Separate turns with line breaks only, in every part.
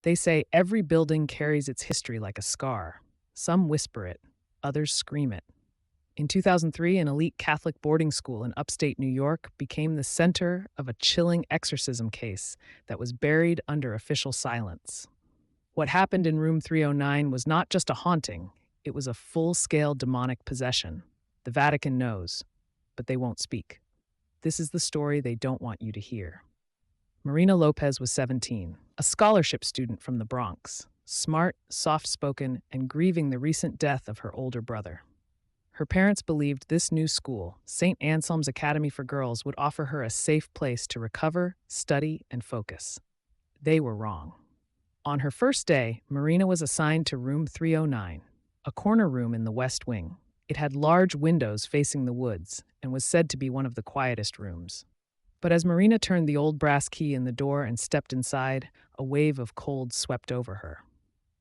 They say every building carries its history like a scar. Some whisper it, others scream it. In 2003, an elite Catholic boarding school in upstate New York became the center of a chilling exorcism case that was buried under official silence. What happened in room 309 was not just a haunting, it was a full-scale demonic possession. The Vatican knows, but they won't speak. This is the story they don't want you to hear. Marina Lopez was 17, a scholarship student from the Bronx, smart, soft-spoken, and grieving the recent death of her older brother. Her parents believed this new school, St. Anselm's Academy for Girls, would offer her a safe place to recover, study, and focus. They were wrong. On her first day, Marina was assigned to room 309, a corner room in the West Wing. It had large windows facing the woods and was said to be one of the quietest rooms. But as Marina turned the old brass key in the door and stepped inside, a wave of cold swept over her.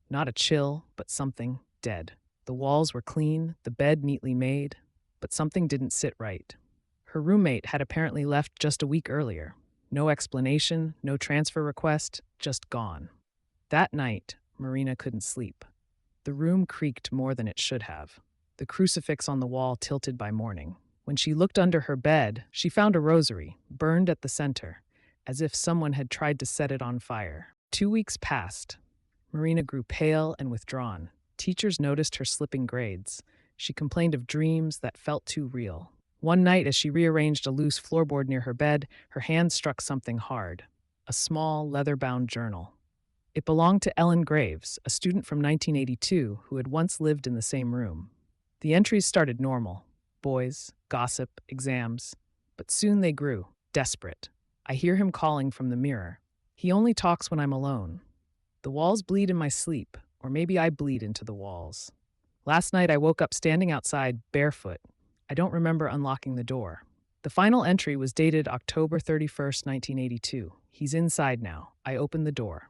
Not a chill, but something dead. The walls were clean, the bed neatly made, but something didn't sit right. Her roommate had apparently left just a week earlier. No explanation, no transfer request, just gone. That night, Marina couldn't sleep. The room creaked more than it should have, the crucifix on the wall tilted by morning. When she looked under her bed, she found a rosary, burned at the center, as if someone had tried to set it on fire. 2 weeks passed. Marina grew pale and withdrawn. Teachers noticed her slipping grades. She complained of dreams that felt too real. One night, as she rearranged a loose floorboard near her bed, her hand struck something hard, a small, leather-bound journal. It belonged to Ellen Graves, a student from 1982 who had once lived in the same room. The entries started normal: boys, gossip, exams. But soon they grew, desperate. I hear him calling from the mirror. He only talks when I'm alone. The walls bleed in my sleep, or maybe I bleed into the walls. Last night I woke up standing outside, barefoot. I don't remember unlocking the door. The final entry was dated October 31st, 1982. He's inside now. I opened the door.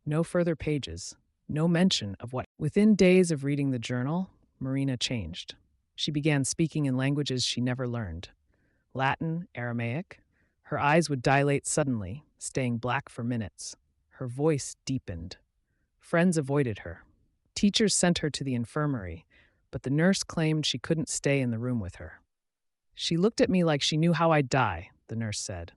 No further pages. No mention of what. Within days of reading the journal, Marina changed. She began speaking in languages she never learned. Latin, Aramaic. Her eyes would dilate suddenly, staying black for minutes. Her voice deepened. Friends avoided her. Teachers sent her to the infirmary, but the nurse claimed she couldn't stay in the room with her. She looked at me like she knew how I'd die, the nurse said.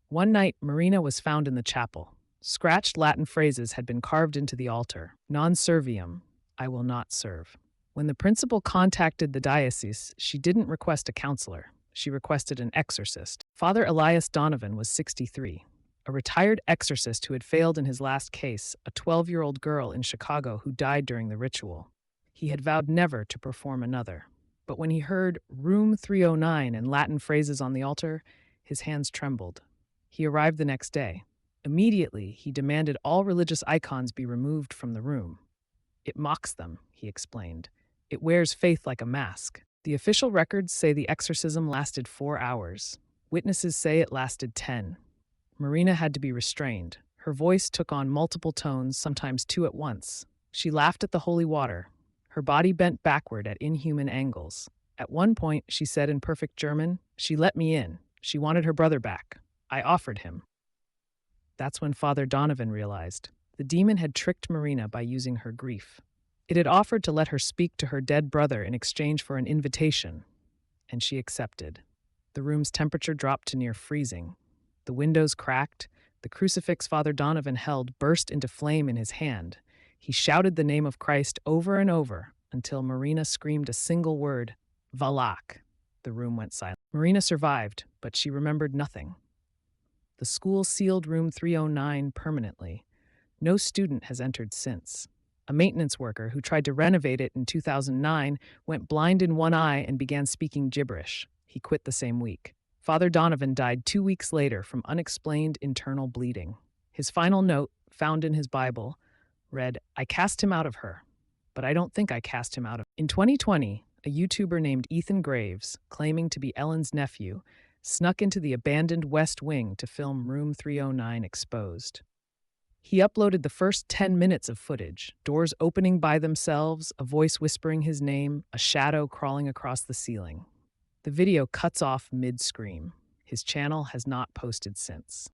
One night, Marina was found in the chapel. Scratched Latin phrases had been carved into the altar. Non serviam, I will not serve. When the principal contacted the diocese, she didn't request a counselor. She requested an exorcist. Father Elias Donovan was 63. A retired exorcist who had failed in his last case, a 12-year-old girl in Chicago who died during the ritual. He had vowed never to perform another. But when he heard room 309 and Latin phrases on the altar, his hands trembled. He arrived the next day. Immediately, he demanded all religious icons be removed from the room. It mocks them, he explained. It wears faith like a mask. The official records say the exorcism lasted 4 hours. Witnesses say it lasted 10. Marina had to be restrained. Her voice took on multiple tones, sometimes 2 at once. She laughed at the holy water. Her body bent backward at inhuman angles. At one point, she said in perfect German, "She let me in. She wanted her brother back. I offered him." That's when Father Donovan realized the demon had tricked Marina by using her grief. It had offered to let her speak to her dead brother in exchange for an invitation, and she accepted. The room's temperature dropped to near freezing. The windows cracked. The crucifix Father Donovan held burst into flame in his hand. He shouted the name of Christ over and over until Marina screamed a single word, "Valak." The room went silent. Marina survived, but she remembered nothing. The school sealed room 309 permanently. No student has entered since. A maintenance worker who tried to renovate it in 2009 went blind in one eye and began speaking gibberish. He quit the same week. Father Donovan died 2 weeks later from unexplained internal bleeding. His final note, found in his Bible, read, "I cast him out of her, but I don't think I cast him out of." In 2020, a YouTuber named Ethan Graves, claiming to be Ellen's nephew, snuck into the abandoned West Wing to film Room 309 exposed. He uploaded the first 10 minutes of footage, doors opening by themselves, a voice whispering his name, a shadow crawling across the ceiling. The video cuts off mid-scream. His channel has not posted since.